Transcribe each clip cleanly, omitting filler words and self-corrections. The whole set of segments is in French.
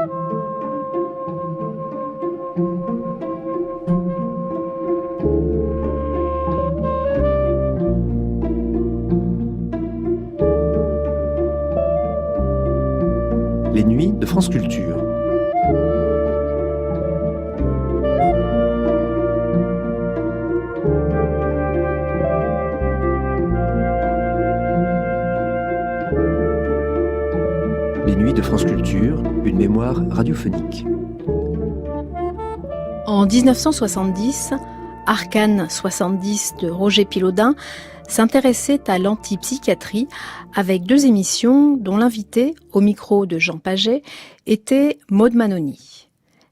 Les nuits de France Culture. Les nuits de France Culture, une mémoire radiophonique. En 1970, Arcane 70 de Roger Pilaudin s'intéressait à l'antipsychiatrie avec 2 émissions dont l'invité, au micro de Jean Paget, était Maud Manoni.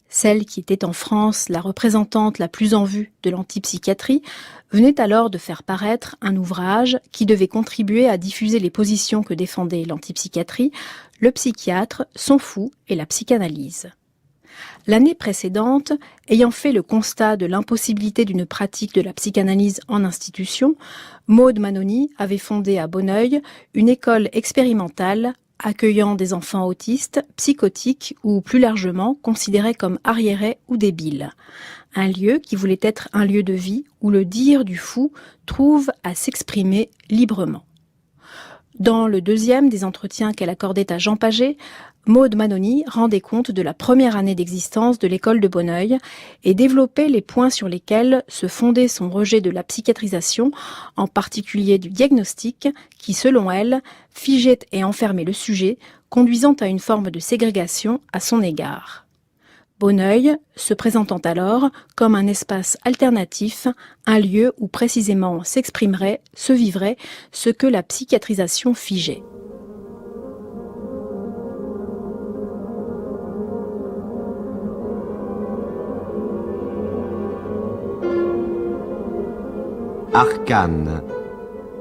Celle qui était en France la représentante la plus en vue de l'antipsychiatrie venait alors de faire paraître un ouvrage qui devait contribuer à diffuser les positions que défendait l'antipsychiatrie, le psychiatre, son fou et la psychanalyse. L'année précédente, ayant fait le constat de l'impossibilité d'une pratique de la psychanalyse en institution, Maud Manoni avait fondé à Bonneuil une école expérimentale accueillant des enfants autistes, psychotiques ou plus largement considérés comme arriérés ou débiles. Un lieu qui voulait être un lieu de vie où le dire du fou trouve à s'exprimer librement. Dans le 2e des entretiens qu'elle accordait à Jean Paget, Maud Manoni rendait compte de la première année d'existence de l'école de Bonneuil et développait les points sur lesquels se fondait son rejet de la psychiatrisation, en particulier du diagnostic, qui, selon elle, figeait et enfermait le sujet, conduisant à une forme de ségrégation à son égard. Bonneuil se présentant alors comme un espace alternatif, un lieu où précisément s'exprimerait, se vivrait ce que la psychiatrisation figeait. Arcane,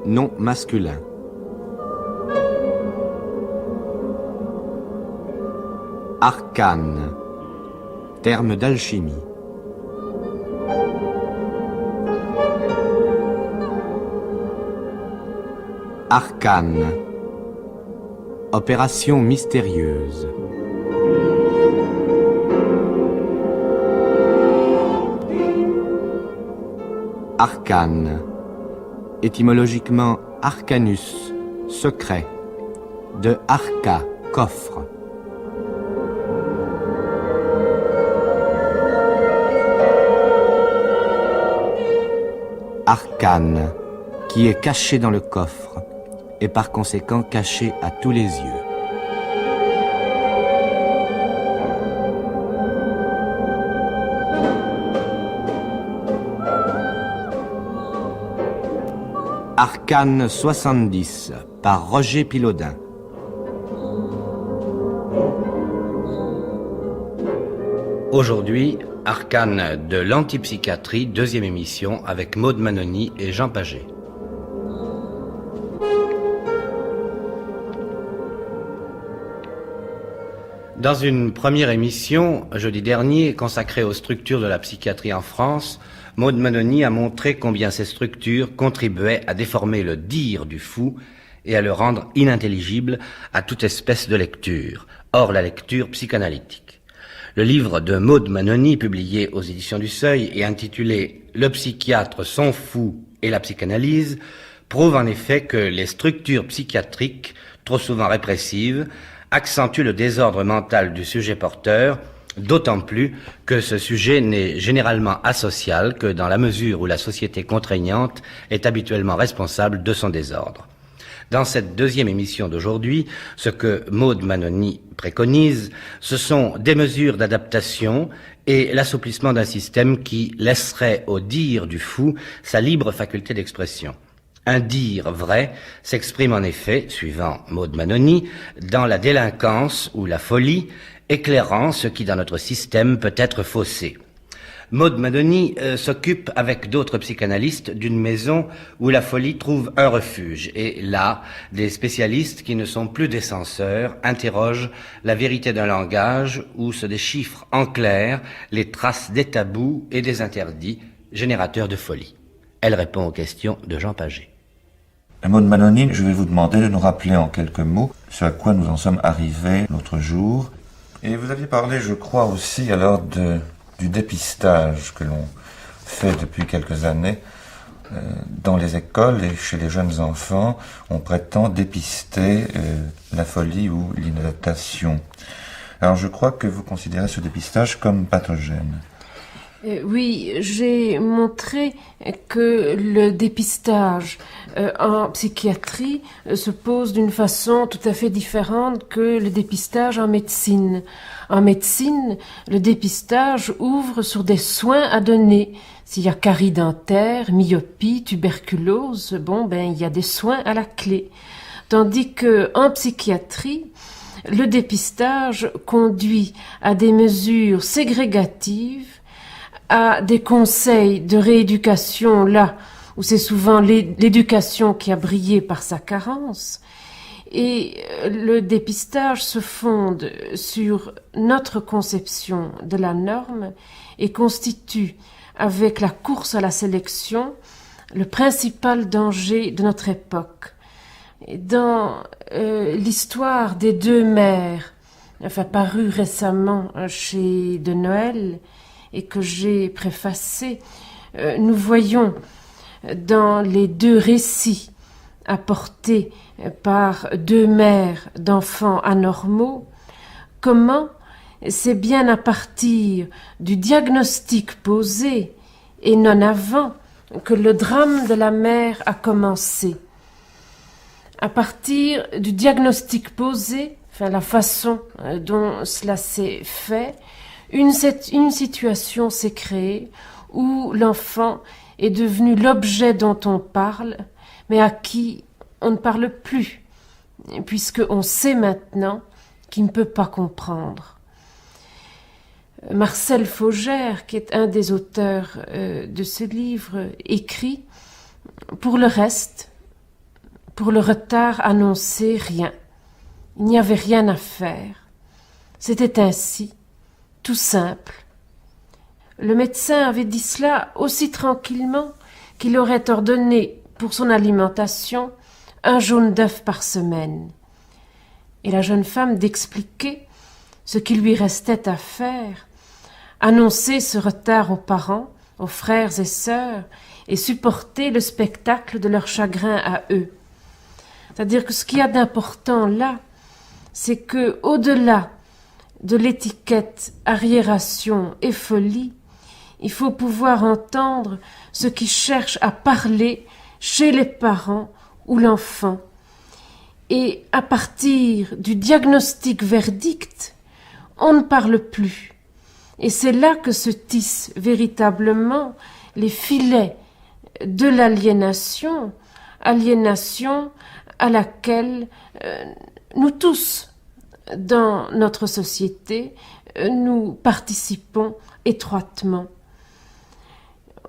nom masculin. Arcane, terme d'alchimie. Arcane, opération mystérieuse. Arcane, étymologiquement arcanus, secret, de arca, coffre. Arcane, qui est caché dans le coffre, et par conséquent caché à tous les yeux. Arcane 70, par Roger Pilaudin. Aujourd'hui, Arcane de l'antipsychiatrie, 2e émission avec Maud Manoni et Jean Paget. Dans une première émission, jeudi dernier, consacrée aux structures de la psychiatrie en France, Maud Manoni a montré combien ces structures contribuaient à déformer le dire du fou et à le rendre inintelligible à toute espèce de lecture, hors la lecture psychanalytique. Le livre de Maud Manoni, publié aux éditions du Seuil et intitulé « Le psychiatre, son fou et la psychanalyse », prouve en effet que les structures psychiatriques, trop souvent répressives, accentuent le désordre mental du sujet porteur, d'autant plus que ce sujet n'est généralement asocial que dans la mesure où la société contraignante est habituellement responsable de son désordre. Dans cette 2e émission d'aujourd'hui, ce que Maud Manoni préconise, ce sont des mesures d'adaptation et l'assouplissement d'un système qui laisserait au dire du fou sa libre faculté d'expression. Un dire vrai s'exprime en effet, suivant Maud Manoni, dans la délinquance ou la folie, éclairant ce qui dans notre système peut être faussé. Maud Manoni s'occupe avec d'autres psychanalystes d'une maison où la folie trouve un refuge. Et là, des spécialistes qui ne sont plus des censeurs interrogent la vérité d'un langage où se déchiffrent en clair les traces des tabous et des interdits générateurs de folie. Elle répond aux questions de Jean Paget. Maud Manoni, je vais vous demander de nous rappeler en quelques mots ce à quoi nous en sommes arrivés l'autre jour. Et vous aviez parlé, je crois aussi, alors du dépistage que l'on fait depuis quelques années dans les écoles et chez les jeunes enfants. On prétend dépister la folie ou l'inadaptation. Alors je crois que vous considérez ce dépistage comme pathogène. Oui, j'ai montré que le dépistage en psychiatrie se pose d'une façon tout à fait différente que le dépistage en médecine. En médecine, le dépistage ouvre sur des soins à donner. S'il y a carie dentaire, myopie, tuberculose, il y a des soins à la clé. Tandis que en psychiatrie, le dépistage conduit à des mesures ségrégatives, à des conseils de rééducation là où c'est souvent l'éducation qui a brillé par sa carence. Et le dépistage se fonde sur notre conception de la norme et constitue, avec la course à la sélection, le principal danger de notre époque. Dans l'histoire des deux mères, parue récemment chez De Noël, et que j'ai préfacé, nous voyons dans les deux récits apportés par deux mères d'enfants anormaux comment c'est bien à partir du diagnostic posé et non avant que le drame de la mère a commencé. À partir du diagnostic posé, la façon dont cela s'est fait, une situation s'est créée où l'enfant est devenu l'objet dont on parle, mais à qui on ne parle plus, puisqu'on sait maintenant qu'il ne peut pas comprendre. Marcel Faugère, qui est un des auteurs de ce livre, écrit « Pour le reste, pour le retard annoncé, rien. Il n'y avait rien à faire. C'était ainsi. Tout simple. Le médecin avait dit cela aussi tranquillement qu'il aurait ordonné pour son alimentation un jaune d'œuf par semaine. Et la jeune femme d'expliquer ce qui lui restait à faire, annoncer ce retard aux parents, aux frères et sœurs, et supporter le spectacle de leur chagrin à eux. C'est-à-dire que ce qu'il y a d'important là, c'est que, au-delà de l'étiquette arriération et folie, il faut pouvoir entendre ce qui cherche à parler chez les parents ou l'enfant. Et à partir du diagnostic verdict, on ne parle plus. Et c'est là que se tissent véritablement les filets de l'aliénation, aliénation à laquelle nous tous, dans notre société, nous participons étroitement.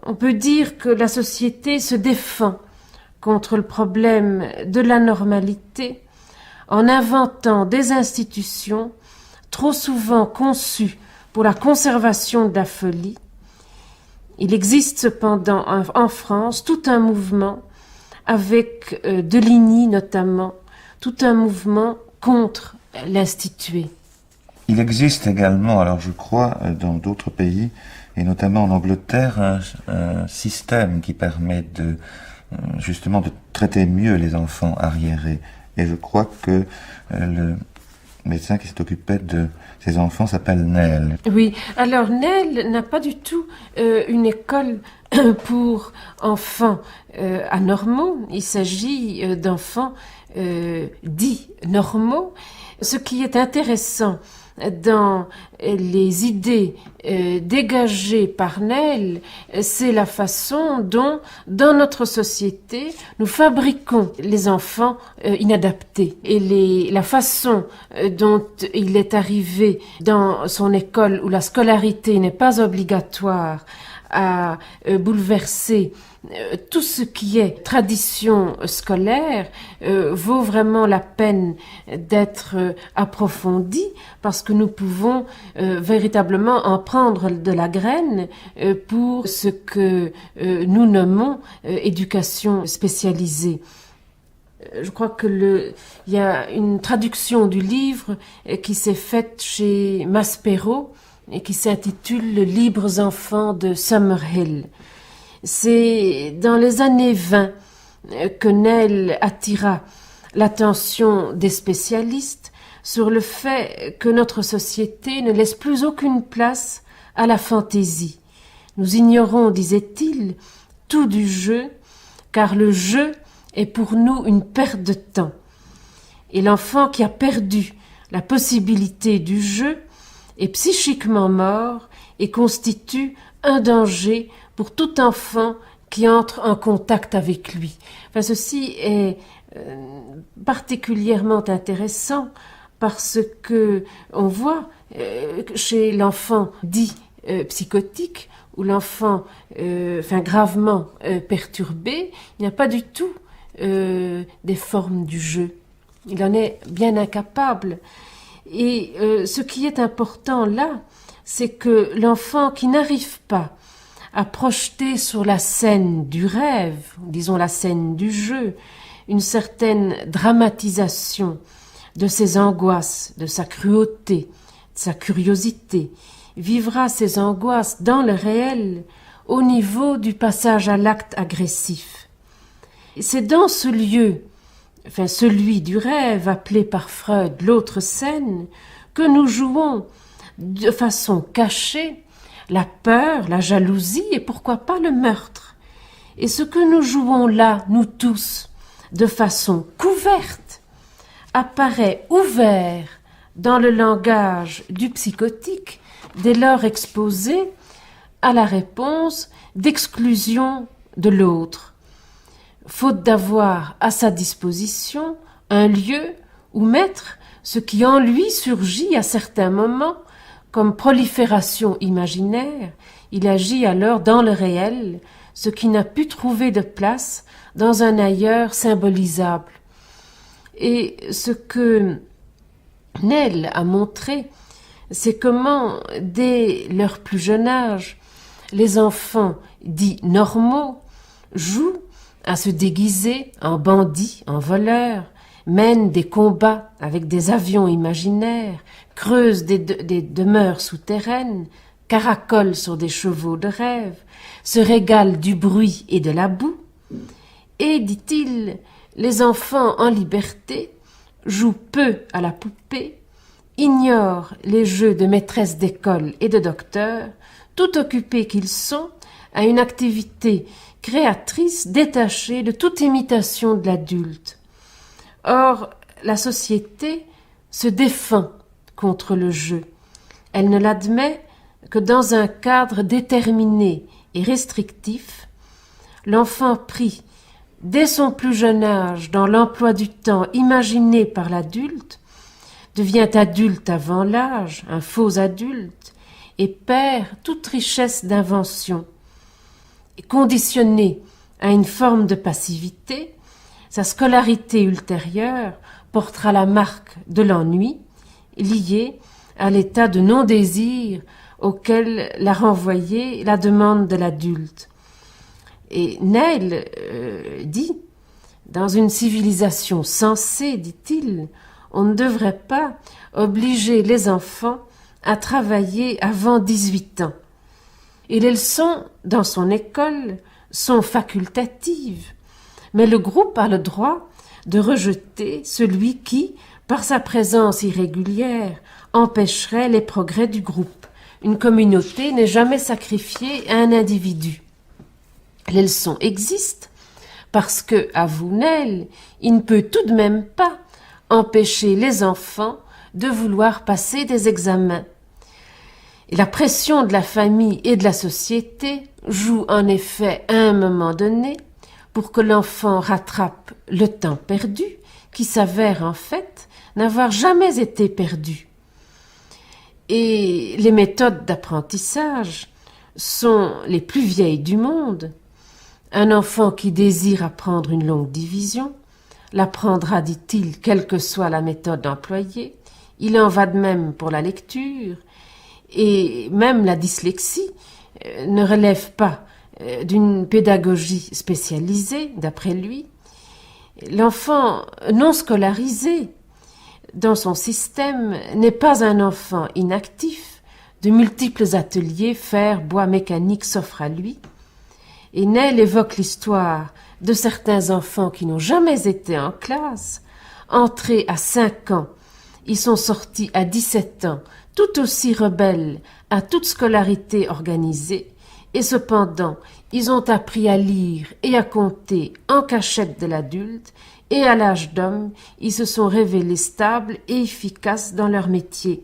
On peut dire que la société se défend contre le problème de l'anormalité en inventant des institutions trop souvent conçues pour la conservation de la folie. Il existe cependant en France tout un mouvement, avec Deligny notamment, tout un mouvement contre l'instituer. Il existe également, alors je crois, dans d'autres pays, et notamment en Angleterre, un système qui permet justement de traiter mieux les enfants arriérés. Et je crois que le médecin qui s'est occupé de ces enfants s'appelle Nel. Oui, alors Nel n'a pas du tout une école pour enfants anormaux. Il s'agit d'enfants dits normaux. Ce qui est intéressant dans les idées dégagées par Nel, c'est la façon dont, dans notre société, nous fabriquons les enfants inadaptés. Et la façon dont il est arrivé dans son école où la scolarité n'est pas obligatoire à bouleverser tout ce qui est tradition scolaire vaut vraiment la peine d'être approfondi parce que nous pouvons véritablement en prendre de la graine pour ce que nous nommons éducation spécialisée. Je crois que il y a une traduction du livre qui s'est faite chez Maspero et qui s'intitule « Libres enfants de Summerhill ». C'est dans les années 20 que Neil attira l'attention des spécialistes sur le fait que notre société ne laisse plus aucune place à la fantaisie. Nous ignorons, disait-il, tout du jeu, car le jeu est pour nous une perte de temps. Et l'enfant qui a perdu la possibilité du jeu est psychiquement mort et constitue un danger pour tout enfant qui entre en contact avec lui. Enfin, ceci est particulièrement intéressant parce que on voit chez l'enfant dit psychotique ou l'enfant gravement perturbé, il n'y a pas du tout des formes du jeu. Il en est bien incapable. Et ce qui est important là, c'est que l'enfant qui n'arrive pas à projeter sur la scène du rêve, disons la scène du jeu, une certaine dramatisation de ses angoisses, de sa cruauté, de sa curiosité, vivra ses angoisses dans le réel au niveau du passage à l'acte agressif. Et c'est dans ce lieu, celui du rêve appelé par Freud l'autre scène, que nous jouons de façon cachée la peur, la jalousie et pourquoi pas le meurtre. Et ce que nous jouons là, nous tous, de façon couverte, apparaît ouvert dans le langage du psychotique dès lors exposé à la réponse d'exclusion de l'autre, faute d'avoir à sa disposition un lieu où mettre ce qui en lui surgit à certains moments comme prolifération imaginaire. Il agit alors dans le réel, ce qui n'a pu trouver de place dans un ailleurs symbolisable. Et ce que Neil a montré, c'est comment, dès leur plus jeune âge, les enfants dits normaux jouent à se déguiser en bandits, en voleurs, mènent des combats avec des avions imaginaires, creusent des demeures souterraines, caracolent sur des chevaux de rêve, se régalent du bruit et de la boue. Et, dit-il, les enfants en liberté jouent peu à la poupée, ignorent les jeux de maîtresse d'école et de docteur, tout occupés qu'ils sont à une activité créatrice détachée de toute imitation de l'adulte. Or, la société se défend contre le jeu. Elle ne l'admet que dans un cadre déterminé et restrictif. L'enfant pris dès son plus jeune âge dans l'emploi du temps imaginé par l'adulte devient adulte avant l'âge, un faux adulte, et perd toute richesse d'invention. Et conditionné à une forme de passivité, sa scolarité ultérieure portera la marque de l'ennui, lié à l'état de non-désir auquel l'a renvoyé la demande de l'adulte. Et Neil dit, dans une civilisation sensée, dit-il, on ne devrait pas obliger les enfants à travailler avant 18 ans. Et les leçons dans son école sont facultatives, mais le groupe a le droit de rejeter celui qui, par sa présence irrégulière, empêcherait les progrès du groupe. Une communauté n'est jamais sacrifiée à un individu. Les leçons existent parce que, avoue Neil, il ne peut tout de même pas empêcher les enfants de vouloir passer des examens. Et la pression de la famille et de la société joue en effet à un moment donné pour que l'enfant rattrape le temps perdu, qui s'avère en fait n'avoir jamais été perdu. Et les méthodes d'apprentissage sont les plus vieilles du monde. Un enfant qui désire apprendre une longue division l'apprendra, dit-il, quelle que soit la méthode employée. Il en va de même pour la lecture, et même la dyslexie ne relève pas d'une pédagogie spécialisée, d'après lui. L'enfant non scolarisé dans son système n'est pas un enfant inactif. De multiples ateliers, fer, bois, mécanique s'offrent à lui. Et Neil évoque l'histoire de certains enfants qui n'ont jamais été en classe. Entrés à 5 ans, ils sont sortis à 17 ans, tout aussi rebelles à toute scolarité organisée, et cependant, ils ont appris à lire et à compter en cachette de l'adulte, et à l'âge d'homme, ils se sont révélés stables et efficaces dans leur métier.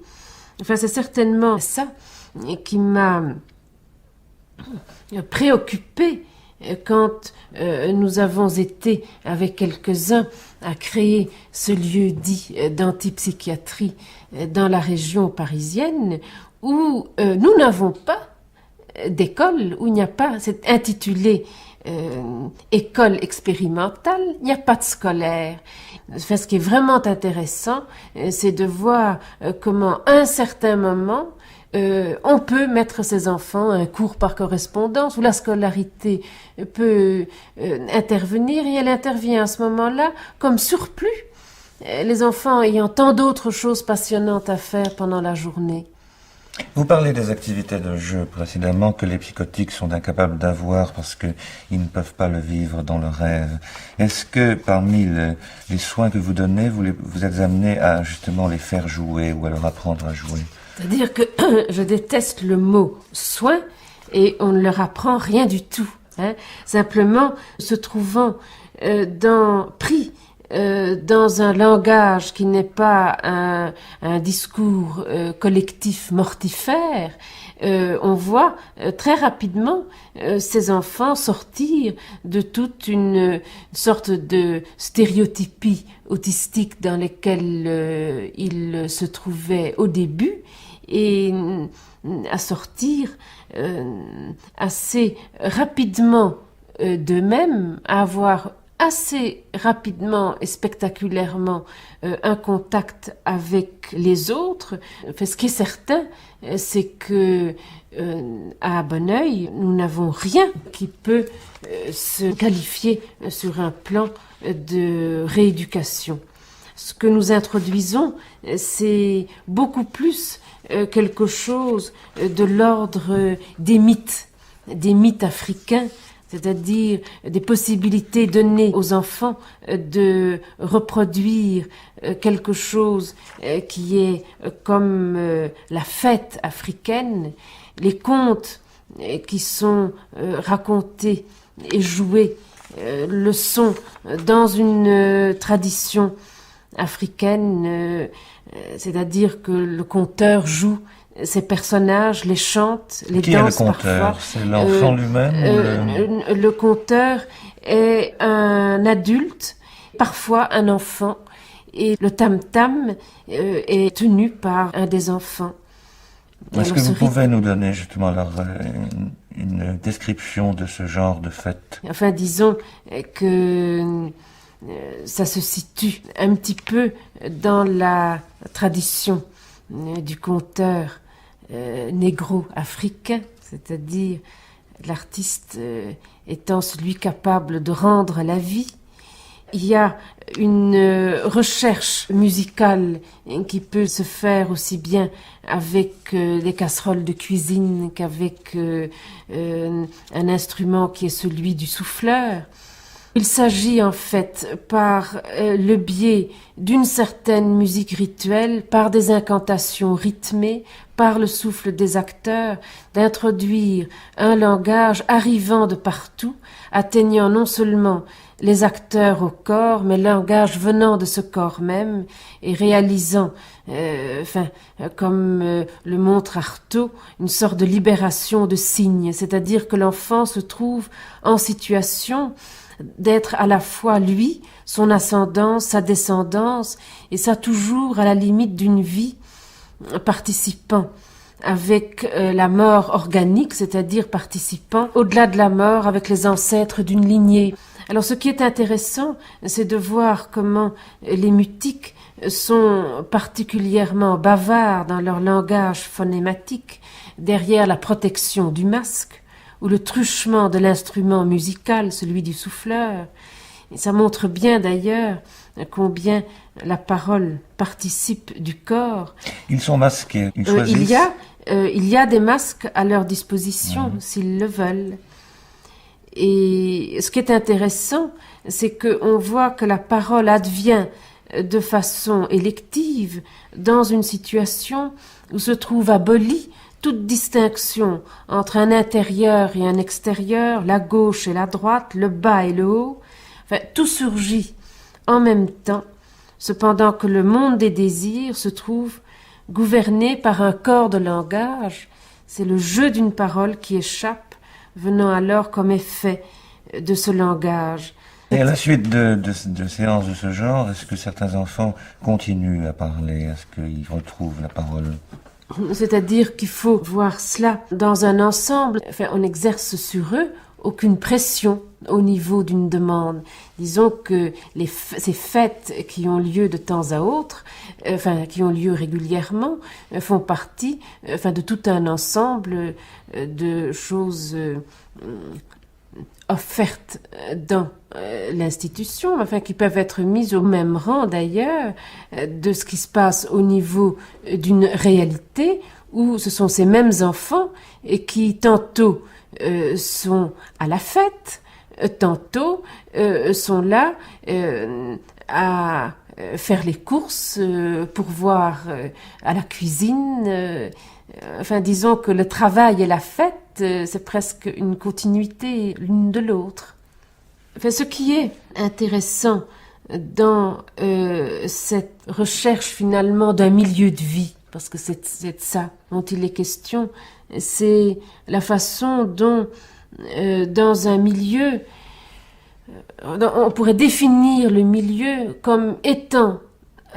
Enfin, c'est certainement ça qui m'a préoccupée quand nous avons été avec quelques-uns à créer ce lieu dit d'antipsychiatrie dans la région parisienne où nous n'avons pas d'école, où il n'y a pas, c'est intitulé école expérimentale, il n'y a pas de scolaire. Enfin, ce qui est vraiment intéressant, c'est de voir comment à un certain moment on peut mettre ses enfants à un cours par correspondance où la scolarité peut intervenir et elle intervient à ce moment-là comme surplus, les enfants ayant tant d'autres choses passionnantes à faire pendant la journée. Vous parlez des activités de jeu précédemment que les psychotiques sont incapables d'avoir parce qu'ils ne peuvent pas le vivre dans le rêve. Est-ce que parmi les soins que vous donnez, vous êtes amené à justement les faire jouer ou à leur apprendre à jouer? C'est-à-dire que je déteste le mot soin et on ne leur apprend rien du tout. Simplement, se trouvant pris dans un langage qui n'est pas un discours collectif mortifère, on voit très rapidement ces enfants sortir de toute une sorte de stéréotypie autistique dans lesquelles ils se trouvaient au début et à sortir assez rapidement d'eux-mêmes, à avoir assez rapidement et spectaculairement un contact avec les autres. Enfin, ce qui est certain, c'est que à Bonneuil, nous n'avons rien qui peut se qualifier sur un plan de rééducation. Ce que nous introduisons, c'est beaucoup plus quelque chose de l'ordre des mythes africains, c'est-à-dire des possibilités données aux enfants de reproduire quelque chose qui est comme la fête africaine, les contes qui sont racontés et joués le sont dans une tradition africaine, c'est-à-dire que le conteur joue ces personnages, les chante, les Qui danse est le conteur? parfois. C'est l'enfant lui-même Le conteur est un adulte, parfois un enfant, et le tam-tam est tenu par un des enfants. Est-ce que vous pouvez nous donner justement alors une description de ce genre de fête? Enfin, disons que ça se situe un petit peu dans la tradition du conteur négro-africain, c'est-à-dire l'artiste étant celui capable de rendre la vie. Il y a une recherche musicale qui peut se faire aussi bien avec des casseroles de cuisine qu'avec un instrument qui est celui du souffleur. Il s'agit en fait, par le biais d'une certaine musique rituelle, par des incantations rythmées, par le souffle des acteurs, d'introduire un langage arrivant de partout, atteignant non seulement les acteurs au corps, mais le langage venant de ce corps même, et réalisant, comme le montre Artaud, une sorte de libération de signes, c'est-à-dire que l'enfant se trouve en situation d'être à la fois lui, son ascendance, sa descendance, et ça toujours à la limite d'une vie participant avec la mort organique, c'est-à-dire participant au-delà de la mort avec les ancêtres d'une lignée. Alors ce qui est intéressant, c'est de voir comment les mutiques sont particulièrement bavards dans leur langage phonématique, derrière la protection du masque, ou le truchement de l'instrument musical, celui du souffleur. Et ça montre bien d'ailleurs combien la parole participe du corps. Ils sont masqués, ils choisissent. Il y a des masques à leur disposition, s'ils le veulent. Et ce qui est intéressant, c'est qu'on voit que la parole advient de façon élective dans une situation où se trouve abolie toute distinction entre un intérieur et un extérieur, la gauche et la droite, le bas et le haut. Enfin, tout surgit en même temps, cependant que le monde des désirs se trouve gouverné par un corps de langage. C'est le jeu d'une parole qui échappe, venant alors comme effet de ce langage. Et à la suite de séances de ce genre, est-ce que certains enfants continuent à parler? Est-ce qu'ils retrouvent la parole? C'est-à-dire qu'il faut voir cela dans un ensemble. Enfin, on exerce sur eux aucune pression au niveau d'une demande. Disons que ces fêtes qui ont lieu de temps à autre, qui ont lieu régulièrement, font partie de tout un ensemble de choses offertes dans l'institution, qui peuvent être mises au même rang d'ailleurs de ce qui se passe au niveau d'une réalité où ce sont ces mêmes enfants et qui tantôt sont à la fête, tantôt sont là à faire les courses, pour voir à la cuisine. Disons que le travail et la fête, c'est presque une continuité l'une de l'autre. Ce qui est intéressant dans cette recherche finalement d'un milieu de vie, parce que c'est de ça dont il est question, c'est la façon dont dans un milieu, on pourrait définir le milieu comme étant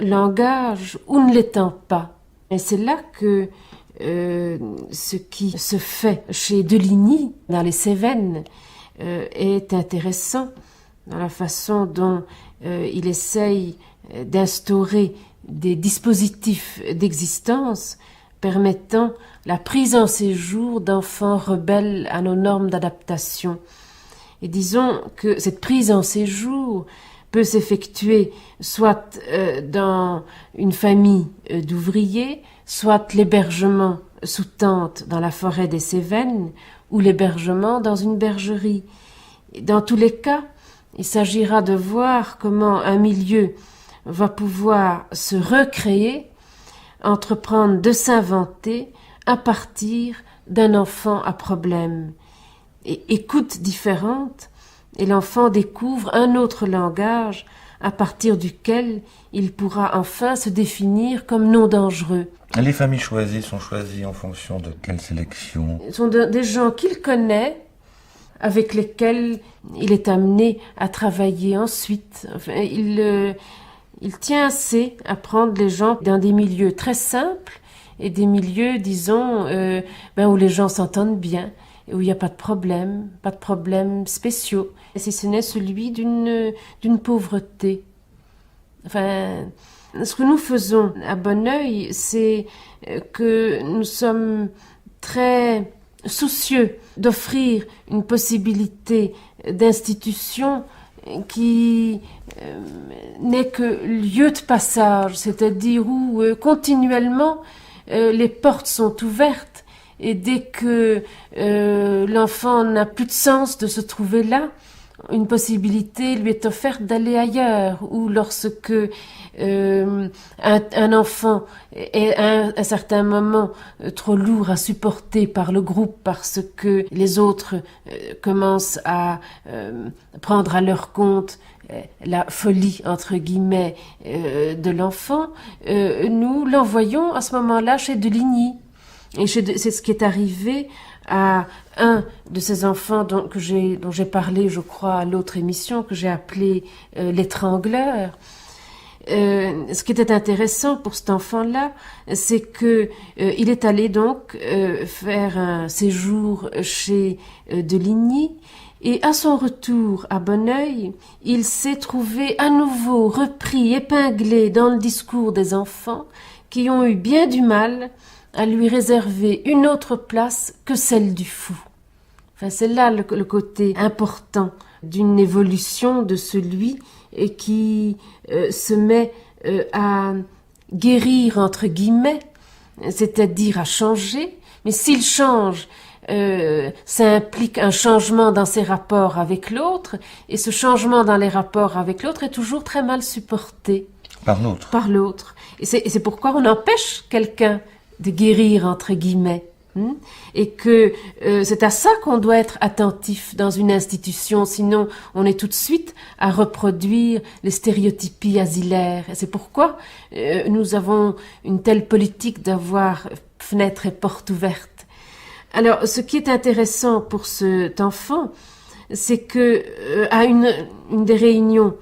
langage ou ne l'étant pas. Et c'est là que ce qui se fait chez Deligny, dans les Cévennes, est intéressant dans la façon dont il essaye d'instaurer des dispositifs d'existence permettant la prise en séjour d'enfants rebelles à nos normes d'adaptation. Et disons que cette prise en séjour peut s'effectuer soit dans une famille d'ouvriers, soit l'hébergement sous tente dans la forêt des Cévennes ou l'hébergement dans une bergerie. Et dans tous les cas, il s'agira de voir comment un milieu va pouvoir se recréer, entreprendre de s'inventer à partir d'un enfant à problème. Et écoute différente, et l'enfant découvre un autre langage à partir duquel il pourra enfin se définir comme non dangereux. Les familles choisies sont choisies en fonction de quelle sélection? Ce sont des gens qu'il connaît, avec lesquels il est amené à travailler ensuite. Il tient assez à prendre les gens dans des milieux très simples et des milieux, disons, où les gens s'entendent bien, et où il n'y a pas de problèmes spéciaux, et si ce n'est celui d'une pauvreté. Ce que nous faisons à Bonneuil, c'est que nous sommes très soucieux d'offrir une possibilité d'institution qui n'est que lieu de passage, c'est-à-dire où continuellement les portes sont ouvertes et dès que l'enfant n'a plus de sens de se trouver là, une possibilité lui est offerte d'aller ailleurs, ou lorsque un enfant est à un certain moment trop lourd à supporter par le groupe parce que les autres commencent à prendre à leur compte la folie entre guillemets de l'enfant, nous l'envoyons à ce moment-là chez Deligny. Et c'est ce qui est arrivé à un de ces enfants dont j'ai parlé, je crois, à l'autre émission, que j'ai appelé l'étrangleur. Ce qui était intéressant pour cet enfant-là, c'est que il est allé donc faire un séjour chez Deligny, et à son retour à Bonneuil, il s'est trouvé à nouveau repris, épinglé dans le discours des enfants qui ont eu bien du mal à lui réserver une autre place que celle du fou. C'est là le côté important d'une évolution de celui qui se met à guérir, entre guillemets, c'est-à-dire à changer. Mais s'il change, ça implique un changement dans ses rapports avec l'autre, et ce changement dans les rapports avec l'autre est toujours très mal supporté. Par l'autre. Par l'autre. Et c'est pourquoi on empêche quelqu'un de guérir, entre guillemets. Et que c'est à ça qu'on doit être attentif dans une institution, sinon on est tout de suite à reproduire les stéréotypies asilaires. Et c'est pourquoi nous avons une telle politique d'avoir fenêtres et portes ouvertes. Alors, ce qui est intéressant pour cet enfant, c'est que à une des réunions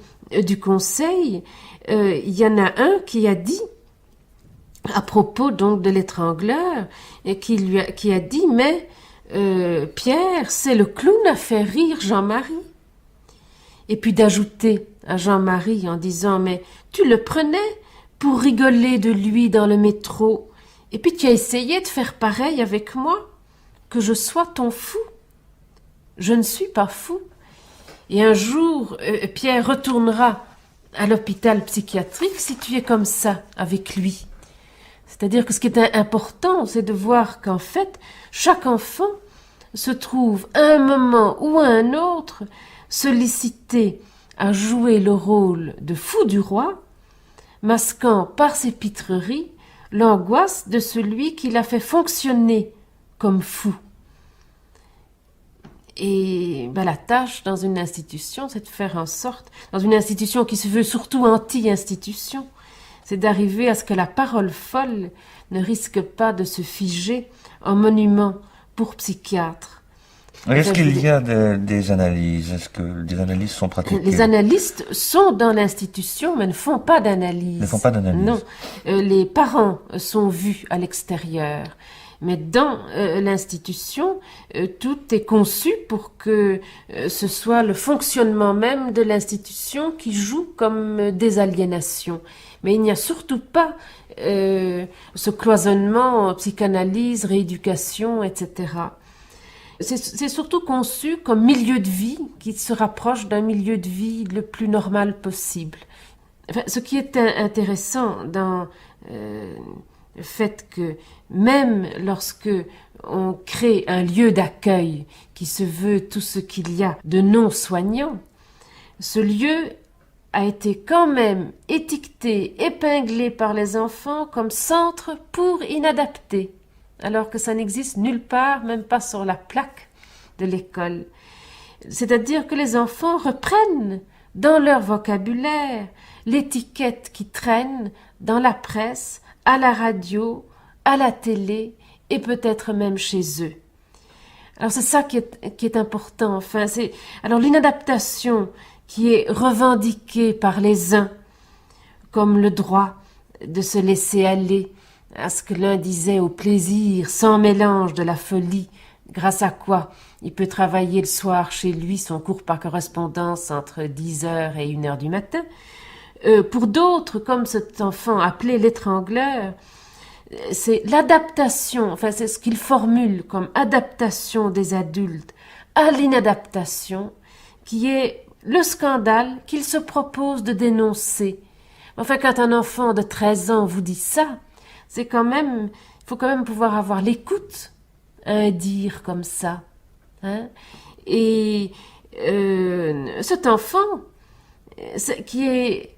du conseil, il y en a un qui a dit, à propos donc de l'étrangleur, et qui a dit, mais Pierre, c'est le clown à faire rire Jean-Marie. Et puis d'ajouter à Jean-Marie en disant, mais tu le prenais pour rigoler de lui dans le métro, et puis tu as essayé de faire pareil avec moi, que je sois ton fou. Je ne suis pas fou. Et un jour, Pierre retournera à l'hôpital psychiatrique si tu es comme ça avec lui. C'est-à-dire que ce qui est important, c'est de voir qu'en fait, chaque enfant se trouve à un moment ou à un autre sollicité à jouer le rôle de fou du roi, masquant par ses pitreries l'angoisse de celui qui l'a fait fonctionner comme fou. Et la tâche dans une institution, c'est de faire en sorte, dans une institution qui se veut surtout anti-institution, c'est d'arriver à ce que la parole folle ne risque pas de se figer en monument pour psychiatres. Est-ce qu'il y a des analyses? Est-ce que des analyses sont pratiquées? Les analystes sont dans l'institution, mais ne font pas d'analyse. Ne font pas d'analyse. Non. Les parents sont vus à l'extérieur. Mais dans l'institution, tout est conçu pour que ce soit le fonctionnement même de l'institution qui joue comme désaliénation. Mais il n'y a surtout pas ce cloisonnement psychanalyse, rééducation, etc. C'est surtout conçu comme milieu de vie qui se rapproche d'un milieu de vie le plus normal possible. Enfin, ce qui est intéressant dans le fait que même lorsque on crée un lieu d'accueil qui se veut tout ce qu'il y a de non soignant, ce lieu a été quand même étiqueté, épinglé par les enfants comme centre pour inadaptés, alors que ça n'existe nulle part, même pas sur la plaque de l'école. C'est-à-dire que les enfants reprennent dans leur vocabulaire l'étiquette qui traîne dans la presse, à la radio, à la télé et peut-être même chez eux. Alors c'est ça qui est important. Enfin, alors l'inadaptation qui est revendiquée par les uns comme le droit de se laisser aller à ce que l'un disait au plaisir sans mélange de la folie, grâce à quoi il peut travailler le soir chez lui son cours par correspondance entre 10h et 1h du matin. Pour d'autres, comme cet enfant appelé l'étrangleur, c'est l'adaptation, enfin c'est ce qu'il formule comme adaptation des adultes à l'inadaptation, qui est le scandale qu'il se propose de dénoncer. Enfin, quand un enfant de 13 ans vous dit ça, c'est quand même, il faut quand même pouvoir avoir l'écoute à un dire comme ça. Hein? Et cet enfant, qui est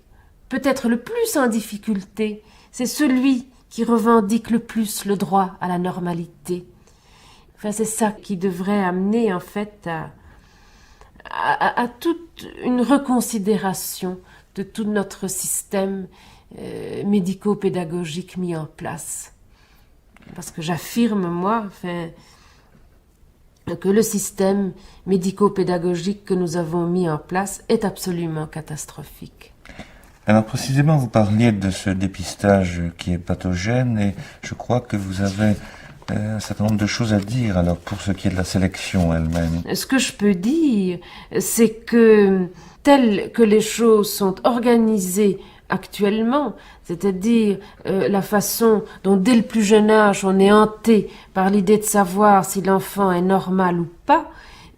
peut-être le plus en difficulté, c'est celui qui revendique le plus le droit à la normalité. Enfin, c'est ça qui devrait amener en fait à toute une reconsidération de tout notre système médico-pédagogique mis en place. Parce que j'affirme, moi, que le système médico-pédagogique que nous avons mis en place est absolument catastrophique. Alors précisément, vous parliez de ce dépistage qui est pathogène et je crois que vous avez un certain nombre de choses à dire alors pour ce qui est de la sélection elle-même. Ce que je peux dire, c'est que telles que les choses sont organisées actuellement, c'est-à-dire la façon dont dès le plus jeune âge on est hanté par l'idée de savoir si l'enfant est normal ou pas,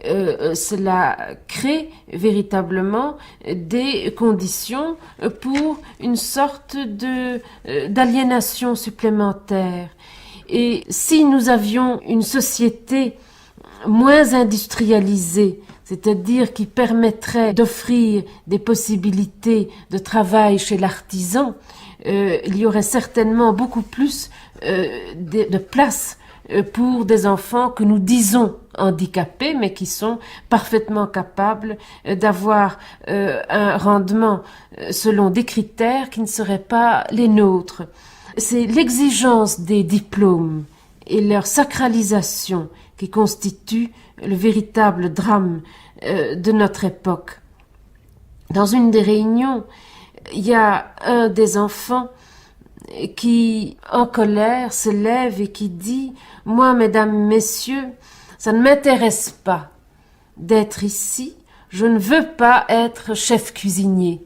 cela crée véritablement des conditions pour une sorte d'aliénation supplémentaire. Et si nous avions une société moins industrialisée, c'est-à-dire qui permettrait d'offrir des possibilités de travail chez l'artisan, il y aurait certainement beaucoup plus de place pour des enfants que nous disons handicapés, mais qui sont parfaitement capables d'avoir un rendement selon des critères qui ne seraient pas les nôtres. C'est l'exigence des diplômes et leur sacralisation qui constitue le véritable drame de notre époque. Dans une des réunions, il y a un des enfants qui, en colère, se lève et qui dit « Moi, mesdames, messieurs, ça ne m'intéresse pas d'être ici, je ne veux pas être chef cuisinier. »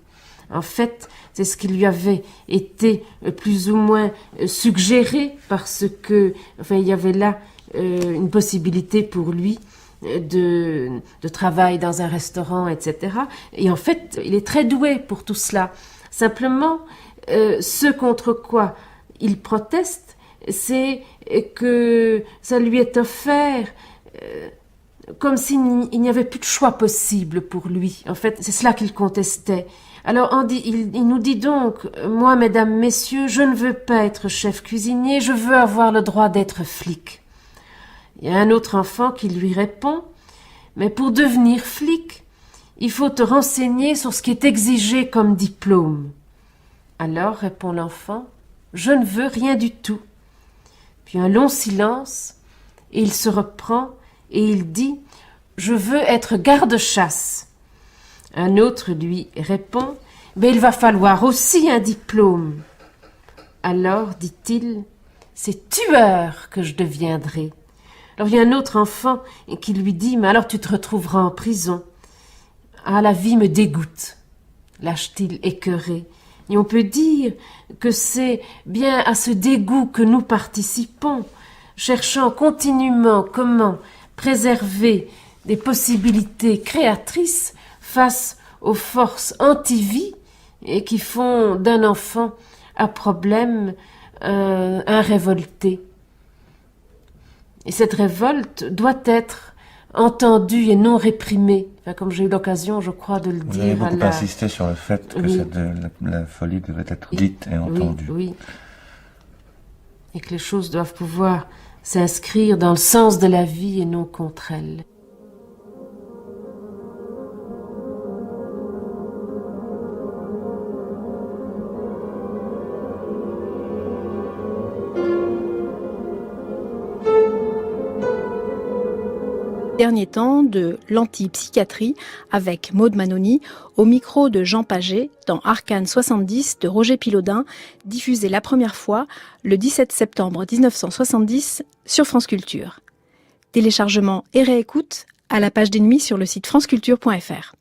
En fait, c'est ce qui lui avait été plus ou moins suggéré parce que, enfin, il y avait là une possibilité pour lui de travail dans un restaurant, etc. Et en fait, il est très doué pour tout cela. Simplement, ce contre quoi il proteste, c'est que ça lui est offert comme s'il n'y avait plus de choix possible pour lui. En fait, c'est cela qu'il contestait. Alors, il nous dit donc, moi, mesdames, messieurs, je ne veux pas être chef cuisinier, je veux avoir le droit d'être flic. Il y a un autre enfant qui lui répond, mais pour devenir flic, il faut te renseigner sur ce qui est exigé comme diplôme. Alors, répond l'enfant, je ne veux rien du tout. Puis un long silence, et il se reprend, et il dit, je veux être garde-chasse. Un autre lui répond, mais il va falloir aussi un diplôme. Alors, dit-il, c'est tueur que je deviendrai. Alors il y a un autre enfant qui lui dit, mais alors tu te retrouveras en prison. Ah, la vie me dégoûte, lâche-t-il écœuré. Et on peut dire que c'est bien à ce dégoût que nous participons, cherchant continuellement comment préserver des possibilités créatrices face aux forces anti-vie et qui font d'un enfant à problème un révolté. Et cette révolte doit être entendue et non réprimée. Enfin, comme j'ai eu l'occasion, je crois, de le dire. Vous avez beaucoup insisté sur le fait que oui. la folie devait être dite et entendue. Oui, oui. Et que les choses doivent pouvoir s'inscrire dans le sens de la vie et non contre elle. Dernier temps de l'antipsychiatrie avec Maud Manoni au micro de Jean Paget dans Arcane 70 de Roger Pilaudin, diffusé la première fois le 17 septembre 1970 sur France Culture. Téléchargement et réécoute à la page d'Ennemis sur le site franceculture.fr.